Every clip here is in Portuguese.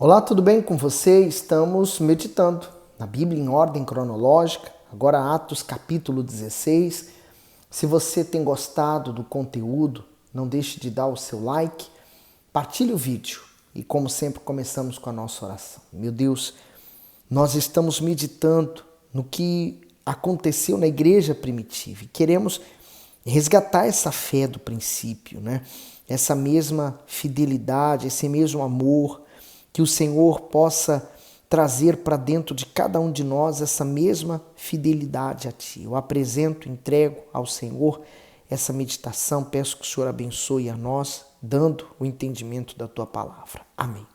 Olá, tudo bem com você? Estamos meditando na Bíblia em ordem cronológica, agora Atos capítulo 16. Se você tem gostado do conteúdo, não deixe de dar o seu like, partilhe o vídeo e, como sempre, começamos com a nossa oração. Meu Deus, nós estamos meditando no que aconteceu na igreja primitiva e queremos resgatar essa fé do princípio, né? Essa mesma fidelidade, esse mesmo amor, que o Senhor possa trazer para dentro de cada um de nós essa mesma fidelidade a Ti. Eu apresento, entrego ao Senhor essa meditação, peço que o Senhor abençoe a nós, dando o entendimento da Tua palavra. Amém.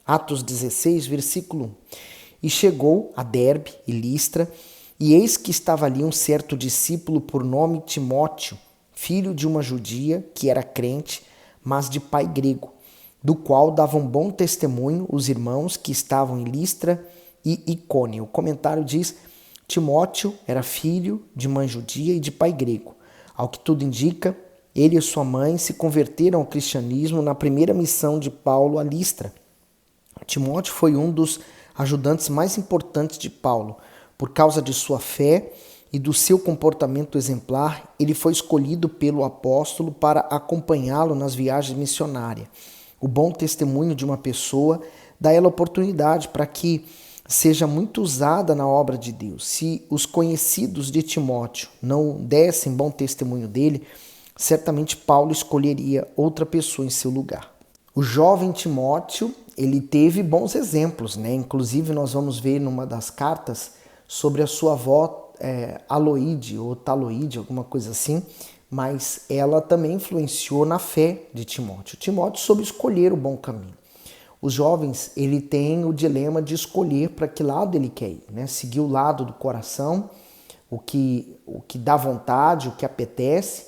Atos 16, versículo 1. E chegou a Derbe e Listra, e eis que estava ali um certo discípulo por nome Timóteo, filho de uma judia que era crente, mas de pai grego, do qual davam bom testemunho os irmãos que estavam em Listra e Icônio. O comentário diz: Timóteo era filho de mãe judia e de pai grego. Ao que tudo indica, ele e sua mãe se converteram ao cristianismo na primeira missão de Paulo a Listra. Timóteo foi um dos ajudantes mais importantes de Paulo. Por causa de sua fé e do seu comportamento exemplar, ele foi escolhido pelo apóstolo para acompanhá-lo nas viagens missionárias. O bom testemunho de uma pessoa dá ela oportunidade para que seja muito usada na obra de Deus. Se os conhecidos de Timóteo não dessem bom testemunho dele, certamente Paulo escolheria outra pessoa em seu lugar. O jovem Timóteo, ele teve bons exemplos, né? Inclusive nós vamos ver numa das cartas sobre a sua avó Aloide ou Taloide, alguma coisa assim, mas ela também influenciou na fé de Timóteo. Timóteo soube escolher o bom caminho. Os jovens, ele tem o dilema de escolher para que lado ele quer ir, né? Seguir o lado do coração, o que dá vontade, o que apetece,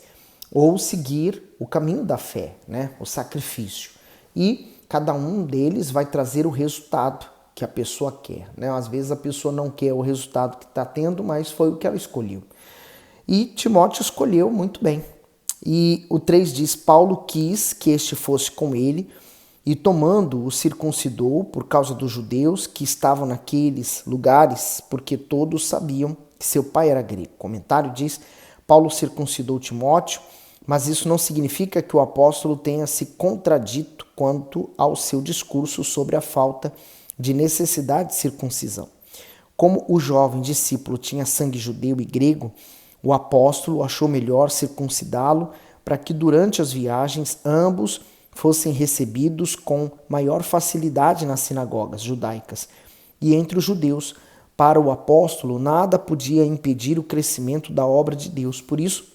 ou seguir o caminho da fé, né? O sacrifício. E cada um deles vai trazer o resultado que a pessoa quer, né? Às vezes a pessoa não quer o resultado que está tendo, mas foi o que ela escolheu. E Timóteo escolheu muito bem. E o 3 diz: Paulo quis que este fosse com ele, e tomando o circuncidou por causa dos judeus que estavam naqueles lugares, porque todos sabiam que seu pai era grego. O comentário diz: Paulo circuncidou Timóteo, mas isso não significa que o apóstolo tenha se contradito quanto ao seu discurso sobre a falta de necessidade de circuncisão. Como o jovem discípulo tinha sangue judeu e grego, o apóstolo achou melhor circuncidá-lo para que durante as viagens ambos fossem recebidos com maior facilidade nas sinagogas judaicas. E entre os judeus, para o apóstolo, nada podia impedir o crescimento da obra de Deus. Por isso,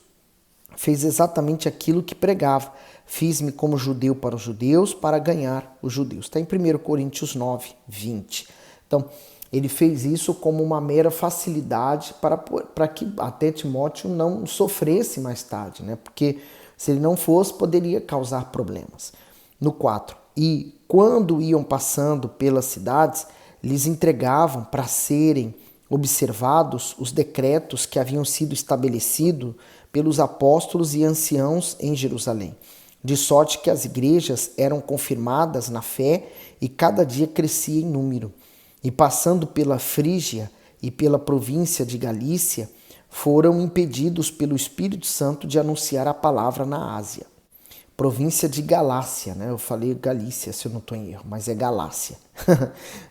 fez exatamente aquilo que pregava. Fiz-me como judeu para os judeus, para ganhar os judeus. Está em 1 Coríntios 9, 20. Então, ele fez isso como uma mera facilidade para que até Timóteo não sofresse mais tarde, né? Porque se ele não fosse, poderia causar problemas. No 4, e quando iam passando pelas cidades, lhes entregavam para serem observados os decretos que haviam sido estabelecidos pelos apóstolos e anciãos em Jerusalém, de sorte que as igrejas eram confirmadas na fé e cada dia crescia em número. E passando pela Frígia e pela província de Galícia, foram impedidos pelo Espírito Santo de anunciar a palavra na Ásia. Província de Galácia, né? Eu falei Galícia, se eu não estou em erro, mas é Galácia.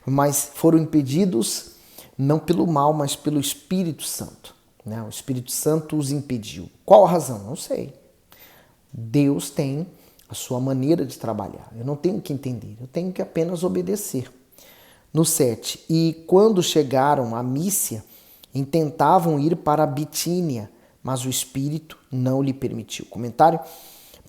Mas foram impedidos não pelo mal, mas pelo Espírito Santo, né? O Espírito Santo os impediu. Qual a razão? Não sei. Deus tem a sua maneira de trabalhar. Eu não tenho que entender, eu tenho que apenas obedecer. No 7, e quando chegaram a Mícia, intentavam ir para a Bitínia, mas o Espírito não lhe permitiu. Comentário: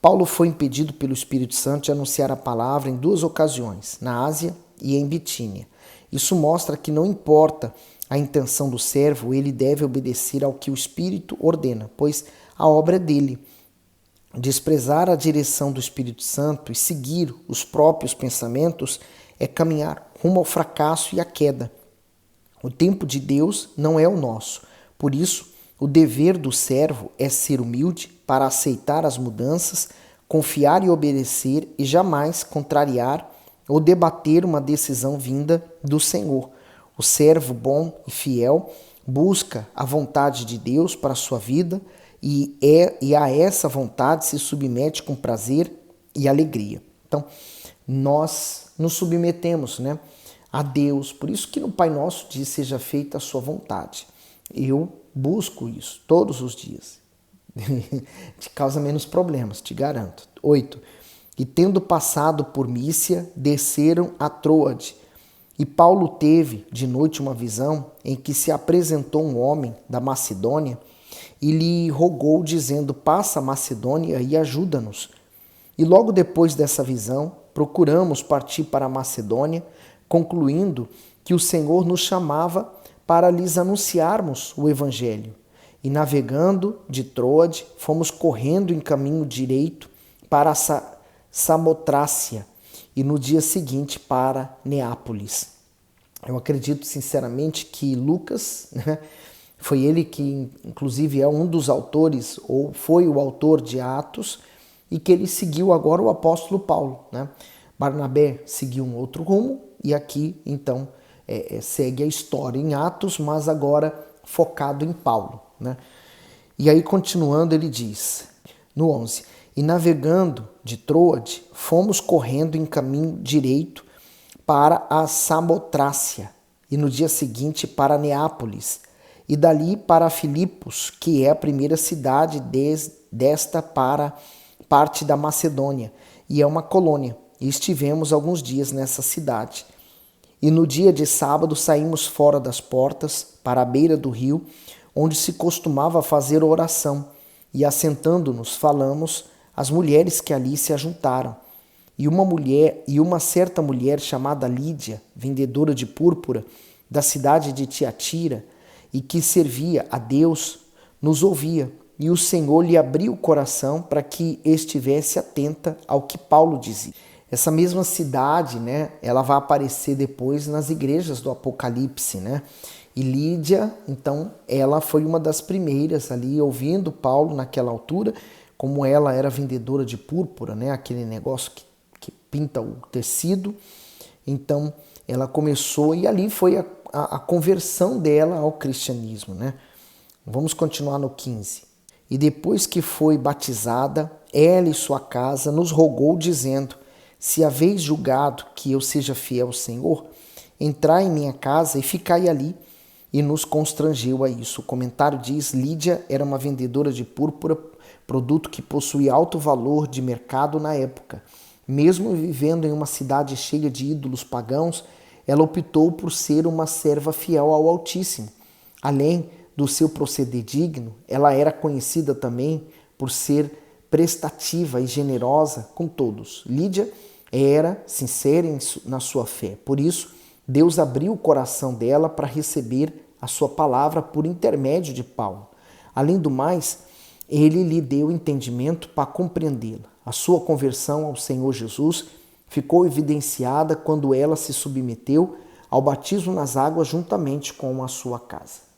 Paulo foi impedido pelo Espírito Santo de anunciar a palavra em 2 ocasiões, na Ásia e em Bitínia. Isso mostra que não importa a intenção do servo, ele deve obedecer ao que o Espírito ordena, pois a obra é dele. Desprezar a direção do Espírito Santo e seguir os próprios pensamentos é caminhar rumo ao fracasso e à queda. O tempo de Deus não é o nosso. Por isso, o dever do servo é ser humilde para aceitar as mudanças, confiar e obedecer e jamais contrariar ou debater uma decisão vinda do Senhor. O servo bom e fiel busca a vontade de Deus para a sua vida e a essa vontade se submete com prazer e alegria. Então, nós nos submetemos, né, a Deus. Por isso que no Pai Nosso diz: seja feita a sua vontade. Eu busco isso todos os dias. Te causa menos problemas, te garanto. 8. E tendo passado por Mísia, desceram a Troade. E Paulo teve de noite uma visão em que se apresentou um homem da Macedônia e lhe rogou, dizendo: passa a Macedônia e ajuda-nos. E logo depois dessa visão, procuramos partir para a Macedônia, concluindo que o Senhor nos chamava para lhes anunciarmos o Evangelho. E navegando de Troade, fomos correndo em caminho direito para Samotrácia e no dia seguinte para Neápolis. Eu acredito sinceramente que Lucas, né, foi ele que inclusive é um dos autores, ou foi o autor de Atos, e que ele seguiu agora o apóstolo Paulo, né? Barnabé seguiu um outro rumo e aqui então segue a história em Atos, mas agora focado em Paulo, né? E aí continuando ele diz no 11: e navegando de Troade, fomos correndo em caminho direito para a Samotrácia e no dia seguinte para Neápolis e dali para Filipos, que é a primeira cidade desta para parte da Macedônia e é uma colônia. E estivemos alguns dias nessa cidade. E no dia de sábado saímos fora das portas para a beira do rio, onde se costumava fazer oração, e assentando-nos falamos às mulheres que ali se ajuntaram. E uma certa mulher chamada Lídia, vendedora de púrpura, da cidade de Tiatira, e que servia a Deus, nos ouvia, e o Senhor lhe abriu o coração para que estivesse atenta ao que Paulo dizia. Essa mesma cidade, né, ela vai aparecer depois nas igrejas do Apocalipse, né? E Lídia, então, ela foi uma das primeiras ali ouvindo Paulo naquela altura, como ela era vendedora de púrpura, né, aquele negócio que pinta o tecido. Então, ela começou e ali foi a conversão dela ao cristianismo, né? Vamos continuar no 15. E depois que foi batizada, ela e sua casa nos rogou, dizendo: se haveis julgado que eu seja fiel ao Senhor, entrai em minha casa e ficai ali. E nos constrangeu a isso. O comentário diz: Lídia era uma vendedora de púrpura, produto que possuía alto valor de mercado na época. Mesmo vivendo em uma cidade cheia de ídolos pagãos, ela optou por ser uma serva fiel ao Altíssimo. Além do seu proceder digno, ela era conhecida também por ser prestativa e generosa com todos. Lídia era sincera na sua fé. Por isso, Deus abriu o coração dela para receber a sua palavra por intermédio de Paulo. Além do mais, ele lhe deu entendimento para compreendê-la. A sua conversão ao Senhor Jesus ficou evidenciada quando ela se submeteu ao batismo nas águas juntamente com a sua casa.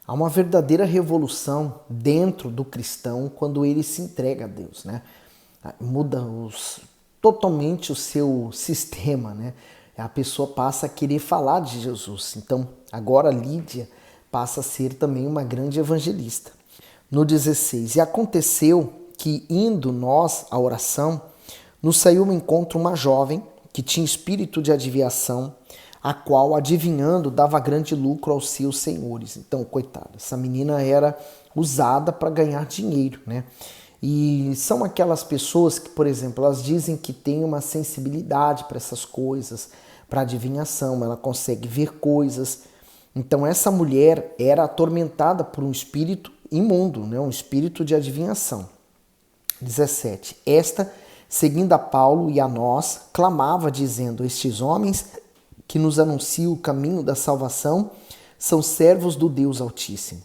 Há uma verdadeira revolução dentro do cristão quando ele se entrega a Deus, né? Muda totalmente o seu sistema, né? A pessoa passa a querer falar de Jesus. Então, agora Lídia passa a ser também uma grande evangelista. No 16, e aconteceu que, indo nós à oração, nos saiu ao encontro uma jovem que tinha espírito de adivinhação, a qual, adivinhando, dava grande lucro aos seus senhores. Então, coitada, essa menina era usada para ganhar dinheiro, né? E são aquelas pessoas que, por exemplo, elas dizem que têm uma sensibilidade para essas coisas, para adivinhação, ela consegue ver coisas. Então essa mulher era atormentada por um espírito imundo, né? Um espírito de adivinhação. 17. Esta, seguindo a Paulo e a nós, clamava dizendo: estes homens que nos anunciam o caminho da salvação são servos do Deus Altíssimo.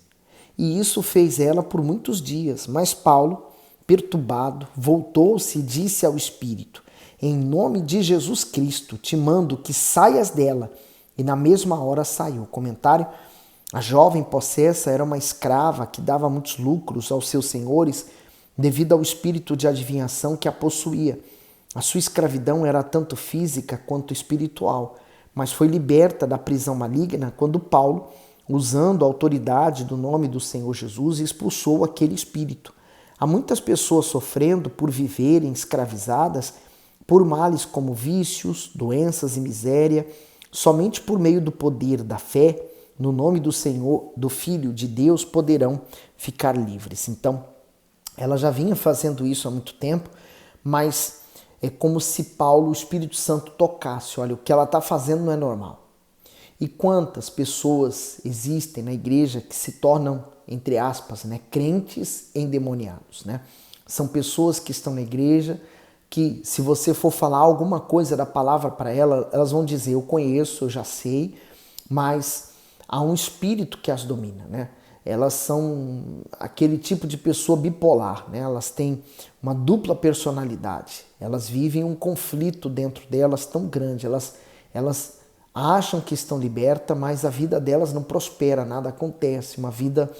E isso fez ela por muitos dias, mas Paulo, perturbado, voltou-se e disse ao espírito: em nome de Jesus Cristo, te mando que saias dela. E na mesma hora saiu. Comentário: a jovem possessa era uma escrava que dava muitos lucros aos seus senhores devido ao espírito de adivinhação que a possuía. A sua escravidão era tanto física quanto espiritual, mas foi liberta da prisão maligna quando Paulo, usando a autoridade do nome do Senhor Jesus, expulsou aquele espírito. Há muitas pessoas sofrendo por viverem escravizadas por males como vícios, doenças e miséria. Somente por meio do poder da fé, no nome do Senhor, do Filho de Deus, poderão ficar livres. Então, ela já vinha fazendo isso há muito tempo, mas é como se Paulo, o Espírito Santo, tocasse. Olha, o que ela está fazendo não é normal. E quantas pessoas existem na igreja que se tornam, entre aspas, crentes endemoniados, São pessoas que estão na igreja que, se você for falar alguma coisa da palavra para elas vão dizer, eu conheço, eu já sei, mas há um espírito que as domina, Elas são aquele tipo de pessoa bipolar, Elas têm uma dupla personalidade, elas vivem um conflito dentro delas tão grande, elas acham que estão libertas, mas a vida delas não prospera, nada acontece, uma vida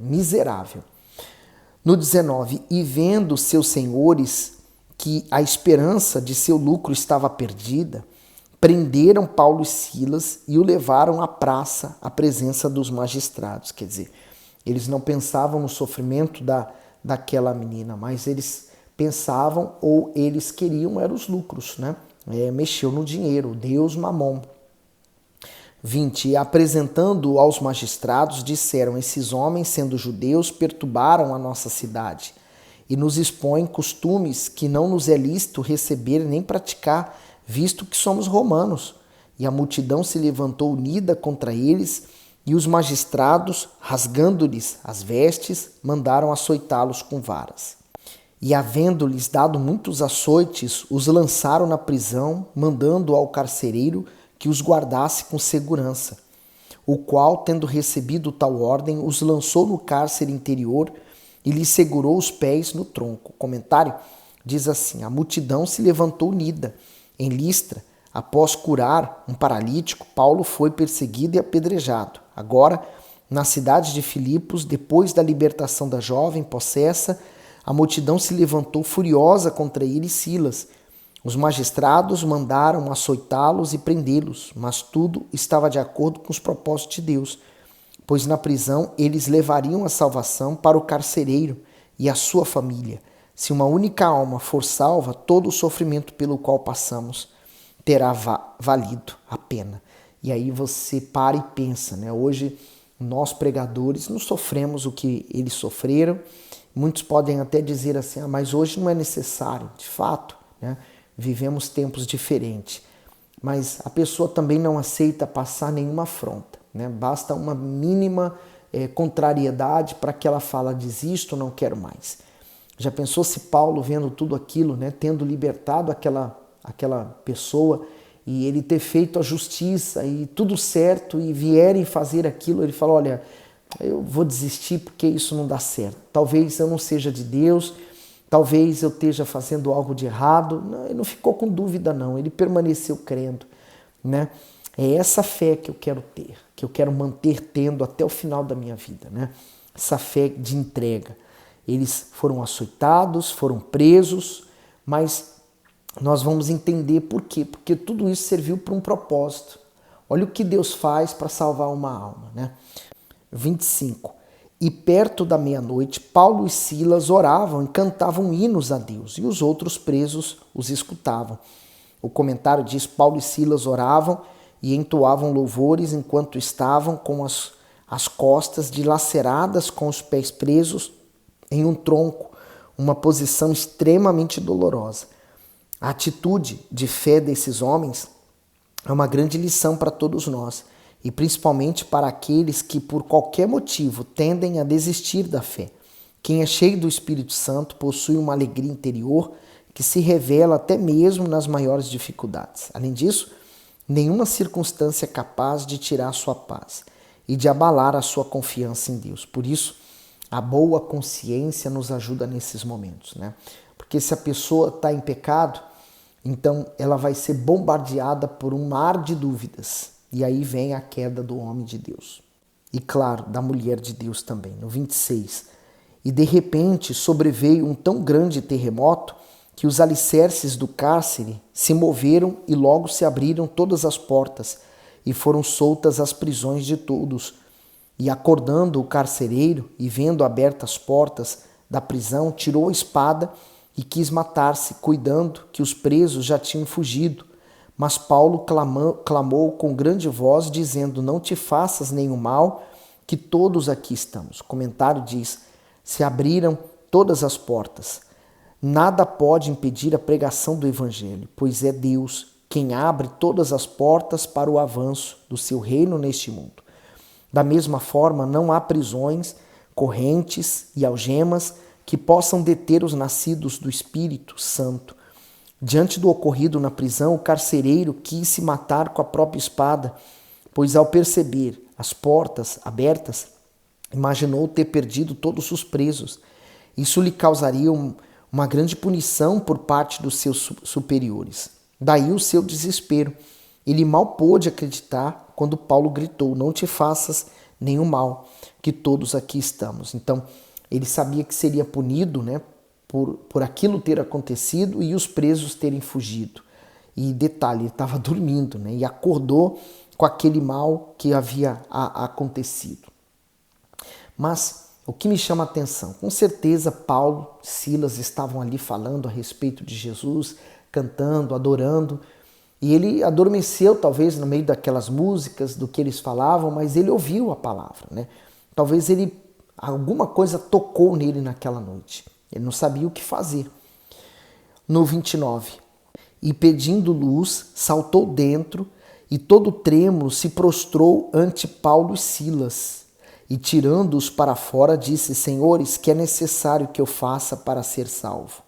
miserável. No 19, e vendo seus senhores que a esperança de seu lucro estava perdida, prenderam Paulo e Silas e o levaram à praça, à presença dos magistrados. Quer dizer, eles não pensavam no sofrimento daquela menina, mas eles pensavam ou eles queriam eram os lucros, mexeu no dinheiro, Deus Mamon. 20. E apresentando aos magistrados, disseram, esses homens, sendo judeus, perturbaram a nossa cidade e nos expõem costumes que não nos é lícito receber nem praticar, visto que somos romanos. E a multidão se levantou unida contra eles, e os magistrados, rasgando-lhes as vestes, mandaram açoitá-los com varas. E havendo-lhes dado muitos açoites, os lançaram na prisão, mandando ao carcereiro que os guardasse com segurança, o qual, tendo recebido tal ordem, os lançou no cárcere interior e lhe segurou os pés no tronco. O comentário diz assim, a multidão se levantou unida. Em Listra, após curar um paralítico, Paulo foi perseguido e apedrejado. Agora, na cidade de Filipos, depois da libertação da jovem possessa, a multidão se levantou furiosa contra ele e Silas. Os magistrados mandaram açoitá-los e prendê-los, mas tudo estava de acordo com os propósitos de Deus, pois na prisão eles levariam a salvação para o carcereiro e a sua família. Se uma única alma for salva, todo o sofrimento pelo qual passamos terá valido a pena. E aí você para e pensa, Hoje nós pregadores não sofremos o que eles sofreram. Muitos podem até dizer assim, mas hoje não é necessário. De fato, vivemos tempos diferentes. Mas a pessoa também não aceita passar nenhuma afronta. Basta uma mínima contrariedade para que ela fala, desisto, não quero mais. Já pensou se Paulo, vendo tudo aquilo, tendo libertado aquela pessoa e ele ter feito a justiça e tudo certo e vierem fazer aquilo, ele fala, olha, eu vou desistir porque isso não dá certo. Talvez eu não seja de Deus, talvez eu esteja fazendo algo de errado. Não, ele não ficou com dúvida não, ele permaneceu crendo. É essa fé que eu quero ter, que eu quero manter tendo até o final da minha vida. Essa fé de entrega. Eles foram açoitados, foram presos, mas nós vamos entender por quê. Porque tudo isso serviu para um propósito. Olha o que Deus faz para salvar uma alma. 25. E perto da meia-noite, Paulo e Silas oravam e cantavam hinos a Deus, e os outros presos os escutavam. O comentário diz, Paulo e Silas oravam e entoavam louvores enquanto estavam com as costas dilaceradas, com os pés presos em um tronco, uma posição extremamente dolorosa. A atitude de fé desses homens é uma grande lição para todos nós, e principalmente para aqueles que por qualquer motivo tendem a desistir da fé. Quem é cheio do Espírito Santo possui uma alegria interior que se revela até mesmo nas maiores dificuldades. Além disso, nenhuma circunstância é capaz de tirar a sua paz e de abalar a sua confiança em Deus. Por isso, a boa consciência nos ajuda nesses momentos, Porque se a pessoa está em pecado, então ela vai ser bombardeada por um mar de dúvidas. E aí vem a queda do homem de Deus. E claro, da mulher de Deus também. No 26. E de repente sobreveio um tão grande terremoto que os alicerces do cárcere se moveram e logo se abriram todas as portas e foram soltas as prisões de todos. E acordando o carcereiro e vendo abertas as portas da prisão, tirou a espada e quis matar-se, cuidando que os presos já tinham fugido. Mas Paulo clamou com grande voz, dizendo: não te faças nenhum mal, que todos aqui estamos. O comentário diz: se abriram todas as portas. Nada pode impedir a pregação do Evangelho, pois é Deus quem abre todas as portas para o avanço do seu reino neste mundo. Da mesma forma, não há prisões, correntes e algemas que possam deter os nascidos do Espírito Santo. Diante do ocorrido na prisão, o carcereiro quis se matar com a própria espada, pois ao perceber as portas abertas, imaginou ter perdido todos os presos. Isso lhe causaria uma grande punição por parte dos seus superiores. Daí o seu desespero. Ele mal pôde acreditar quando Paulo gritou: não te faças nenhum mal, que todos aqui estamos. Então, ele sabia que seria punido, né, por aquilo ter acontecido e os presos terem fugido. E detalhe, ele estava dormindo, né, e acordou com aquele mal que havia acontecido. Mas o que me chama a atenção, com certeza Paulo e Silas estavam ali falando a respeito de Jesus, cantando, adorando, e ele adormeceu talvez no meio daquelas músicas, do que eles falavam, mas ele ouviu a palavra, né? Talvez alguma coisa tocou nele naquela noite. Ele não sabia o que fazer. No 29, e pedindo luz, saltou dentro e todo trêmulo se prostrou ante Paulo e Silas. E tirando-os para fora, disse: Senhores, que é necessário que eu faça para ser salvo?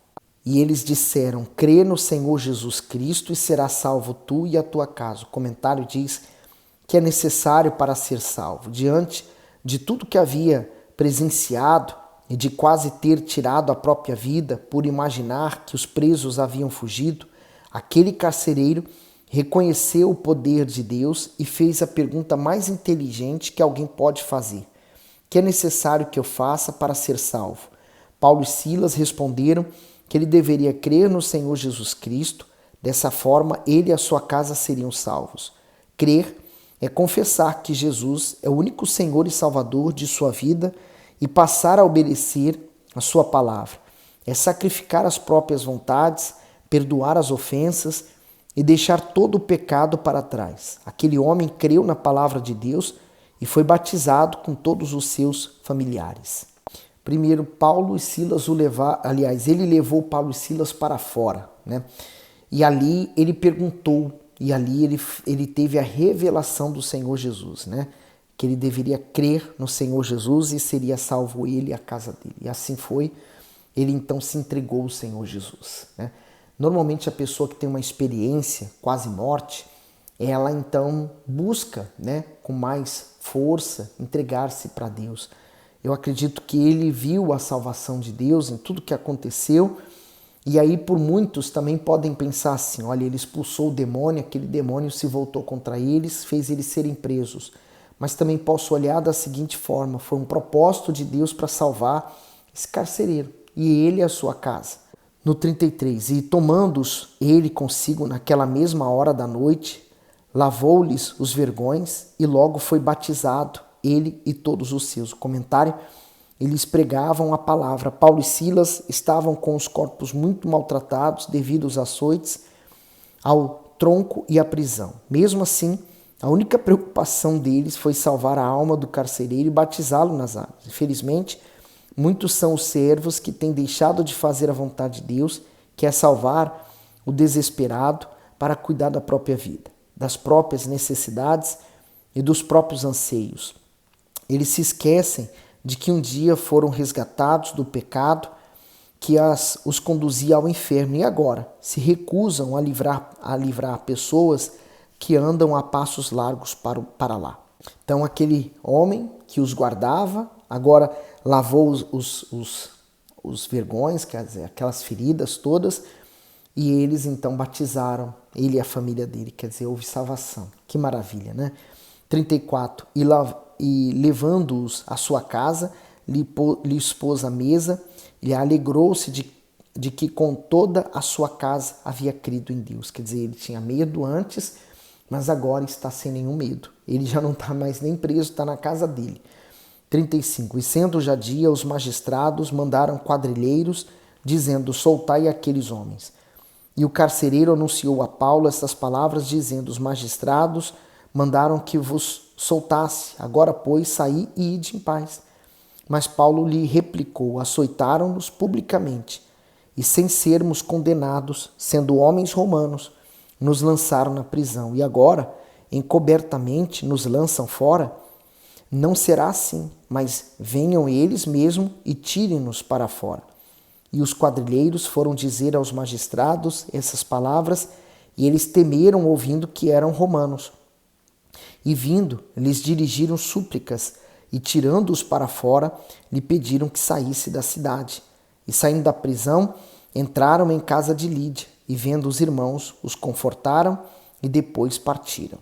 E eles disseram: crê no Senhor Jesus Cristo e serás salvo tu e a tua casa. O comentário diz que é necessário para ser salvo. Diante de tudo que havia presenciado e de quase ter tirado a própria vida por imaginar que os presos haviam fugido, aquele carcereiro reconheceu o poder de Deus e fez a pergunta mais inteligente que alguém pode fazer: que é necessário que eu faça para ser salvo? Paulo e Silas responderam que ele deveria crer no Senhor Jesus Cristo, dessa forma ele e a sua casa seriam salvos. Crer é confessar que Jesus é o único Senhor e Salvador de sua vida e passar a obedecer a sua palavra. É sacrificar as próprias vontades, perdoar as ofensas e deixar todo o pecado para trás. Aquele homem creu na palavra de Deus e foi batizado com todos os seus familiares. Primeiro, Paulo e Silas ele levou Paulo e Silas para fora, né? E ali ele perguntou, e ali ele teve a revelação do Senhor Jesus, né? Que ele deveria crer no Senhor Jesus e seria salvo ele e a casa dele. E assim foi, ele então se entregou ao Senhor Jesus, né? Normalmente a pessoa que tem uma experiência quase morte, ela então busca, né, com mais força, entregar-se para Deus. Eu acredito que ele viu a salvação de Deus em tudo que aconteceu, e aí por muitos também podem pensar assim: olha, ele expulsou o demônio, aquele demônio se voltou contra eles, fez eles serem presos. Mas também posso olhar da seguinte forma: foi um propósito de Deus para salvar esse carcereiro, e ele e a sua casa. No 33, e tomando-os ele consigo naquela mesma hora da noite, lavou-lhes os vergões e logo foi batizado, ele e todos os seus. O comentário: eles pregavam a palavra. Paulo e Silas estavam com os corpos muito maltratados devido aos açoites, ao tronco e à prisão. Mesmo assim, a única preocupação deles foi salvar a alma do carcereiro e batizá-lo nas águas. Infelizmente, muitos são os servos que têm deixado de fazer a vontade de Deus, que é salvar o desesperado para cuidar da própria vida, das próprias necessidades e dos próprios anseios. Eles se esquecem de que um dia foram resgatados do pecado que os conduzia ao inferno e agora se recusam a livrar pessoas que andam a passos largos para lá. Então aquele homem que os guardava agora lavou os vergões, quer dizer, aquelas feridas todas, e eles então batizaram, ele e a família dele, quer dizer, houve salvação. Que maravilha, né? 34, e levando-os à sua casa, lhe expôs a mesa, ele alegrou-se de que com toda a sua casa havia crido em Deus. Quer dizer, ele tinha medo antes, mas agora está sem nenhum medo. Ele já não está mais nem preso, está na casa dele. 35. E sendo já dia, os magistrados mandaram quadrilheiros, dizendo, soltai aqueles homens. E o carcereiro anunciou a Paulo estas palavras, dizendo, os magistrados mandaram que vos soltasse, agora, pois, saí e ide em paz. Mas Paulo lhe replicou, açoitaram-nos publicamente, e sem sermos condenados, sendo homens romanos, nos lançaram na prisão. E agora, encobertamente, nos lançam fora? Não será assim, mas venham eles mesmo e tirem-nos para fora. E os quadrilheiros foram dizer aos magistrados essas palavras, e eles temeram ouvindo que eram romanos. E vindo, lhes dirigiram súplicas, e tirando-os para fora, lhe pediram que saísse da cidade. E saindo da prisão, entraram em casa de Lídia, e vendo os irmãos, os confortaram e depois partiram.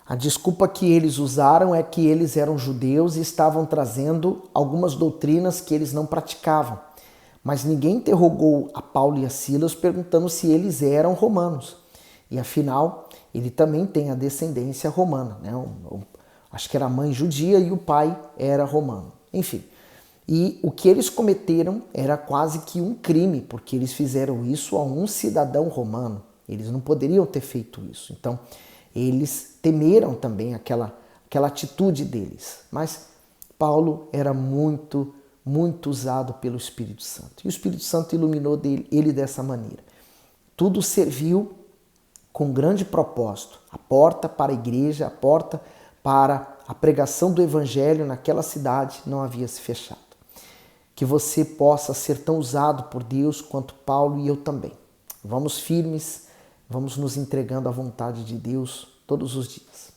A desculpa que eles usaram é que eles eram judeus e estavam trazendo algumas doutrinas que eles não praticavam. Mas ninguém interrogou a Paulo e a Silas perguntando se eles eram romanos. E afinal, ele também tem a descendência romana, né? Acho que era a mãe judia e o pai era romano. Enfim, e o que eles cometeram era quase que um crime, porque eles fizeram isso a um cidadão romano. Eles não poderiam ter feito isso. Então, eles temeram também aquela atitude deles. Mas Paulo era muito usado pelo Espírito Santo. E o Espírito Santo iluminou ele dessa maneira. Tudo serviu com grande propósito. A porta para a igreja, a porta para a pregação do Evangelho naquela cidade não havia se fechado. Que você possa ser tão usado por Deus quanto Paulo e eu também. Vamos firmes, vamos nos entregando à vontade de Deus todos os dias.